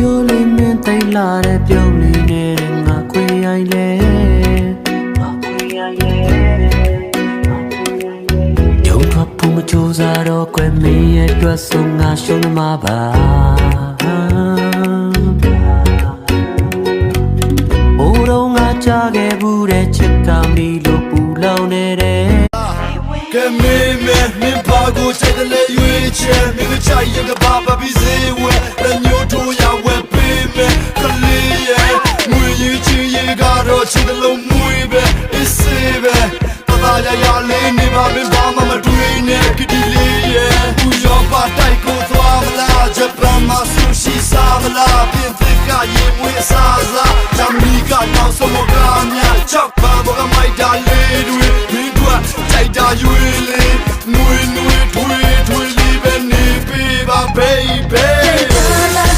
ရိုးလေးနဲ့တိတ်လာတဲ့ပြုံးလေးနဲ့ငါခွေရိုင်းလဲယုံထွက်ဖို့မကြိုးစားတော့ကွယ်မင်းရဲ့အတွက်ဆုံးငါရှုံးမှာပါအိုးတော့ငါကြားခဲ့ဘူးတဲ့ချစ်ကမီလို့ပူလောင်နေတဲ့ကဲမင်းဘာကိုစိတ်တလဲရွေးချယ်မင်းကချိုင်ရင်ကဘာပဲပြီးစေဝဲ